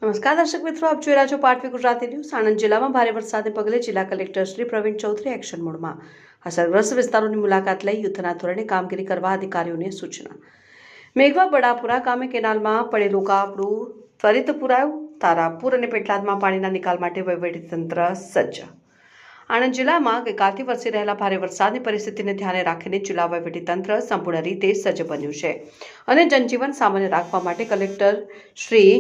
નમસ્કાર દર્શક મિત્રો, આપ જોઈ રહ્યા છો પાટવી ગુજરાતી ન્યૂઝ। આણંદ જિલ્લામાં ભારે વરસાદને પગલે જિલ્લા કલેક્ટર શ્રી પ્રવીણ ચૌધરી એક્શન મોડમાં અસરગ્રસ્ત વિસ્તારોની મુલાકાત લઈ યુદ્ધના ધોરણે કામગીરી કરવા અધિકારીઓને સૂચના। મેઘવા બડાપુરા ગામે કેનાલમાં પડેલું કાપડું ત્વરિત પુરાયું। તારાપુર અને પેટલાદમાં પાણીના નિકાલ માટે વહીવટીતંત્ર સજ્જ। આણંદ જિલ્લામાં ગઈકાલથી વરસી રહેલા ભારે વરસાદની પરિસ્થિતિને ધ્યાને રાખીને જિલ્લા વહીવટીતંત્ર સંપૂર્ણ રીતે સજ્જ બન્યું છે અને જનજીવન સામાન્ય રાખવા માટે કલેક્ટર શ્રી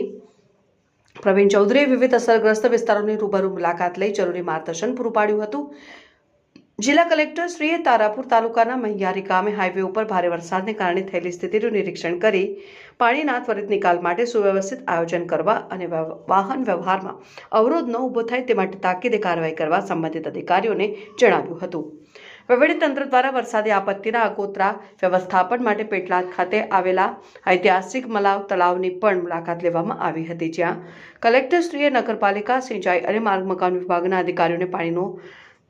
પ્રવીણ ચૌધરીએ વિવિધ અસરગ્રસ્ત વિસ્તારોની રૂબરૂ મુલાકાત લઈ જરૂરી માર્ગદર્શન પૂરું પાડ્યું હતું। જિલ્લા કલેક્ટર શ્રીએ તારાપુર તાલુકાના મહિયારી ગામે હાઈવે ઉપર ભારે વરસાદને કારણે થયેલી સ્થિતિનું નિરીક્ષણ કરી પાણીના ત્વરિત નિકાલ માટે સુવ્યવસ્થિત આયોજન કરવા અને વાહન વ્યવહારમાં અવરોધ ન ઊભો થાય તે માટે તાકીદે કાર્યવાહી કરવા સંબંધિત અધિકારીઓને જણાવ્યું હતું। વહીવટીતંત્ર દ્વારા વરસાદી આપત્તિના આગોતરા વ્યવસ્થાપન માટે પેટલાદ ખાતે આવેલા ઐતિહાસિક મલાવ તળાવની પણ મુલાકાત લેવામાં આવી હતી, જ્યાં કલેક્ટરશ્રીએ નગરપાલિકા, સિંચાઈ અને માર્ગ મકાન વિભાગના અધિકારીઓને પાણીનો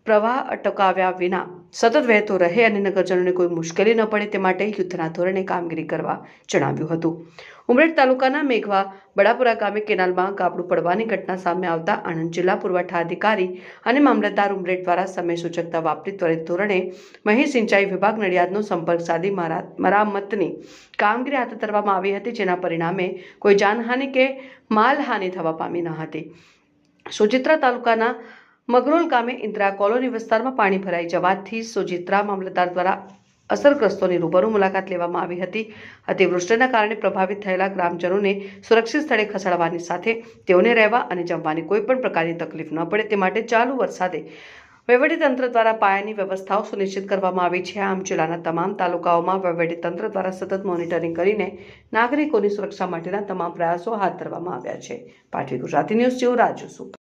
પ્રવાહ અટકાવ્યા વિના સતત વહેતો રહે અને નગરજનોને કોઈ મુશ્કેલી ન પડે તે માટે યુદ્ધના ધોરણે કામગીરી કરવા જણાવ્યું હતું। ઉમરેઠ તાલુકાના મેઘવા બડાપુરા ગામે કેનાલમાં કાપડું પડવાની ઘટના સામે આવતા આણંદ જિલ્લા પુરવઠા અધિકારી અને મામલતદાર ઉમરેઠ દ્વારા સમય સૂચકતા વાપરી ત્વરિત ધોરણે મહી સિંચાઈ વિભાગ નડિયાદનો સંપર્ક સાધી મરામતની કામગીરી હાથ ધરવામાં આવી હતી, જેના પરિણામે કોઈ જાનહાનિ કે માલહાનિ થવા પામી ન હતી। સોજિત્રા તાલુકાના મગરોલ ગામે ઇન્દિરા કોલોની વિસ્તારમાં પાણી ભરાઈ જવાથી સોજિત્રા મામલતદાર દ્વારા અસરગ્રસ્તોની રૂબરૂ મુલાકાત લેવામાં આવી હતી। અતિવૃષ્ટિના કારણે પ્રભાવિત થયેલા ગ્રામજનોને સુરક્ષિત સ્થળે ખસેડવાની સાથે તેઓને રહેવા અને જમવાની કોઈ પણ પ્રકારની તકલીફ ન પડે તે માટે ચાલુ વરસાદે વહીવટીતંત્ર દ્વારા પાયાની વ્યવસ્થાઓ સુનિશ્ચિત કરવામાં આવી છે। આમ જિલ્લાના તમામ તાલુકાઓમાં વહીવટીતંત્ર દ્વારા સતત મોનિટરિંગ કરીને નાગરિકોની સુરક્ષા માટેના તમામ પ્રયાસો હાથ ધરવામાં આવ્યા છે। પાટવી ગુજરાતી ન્યૂઝ જીવ રાજુ સુપ।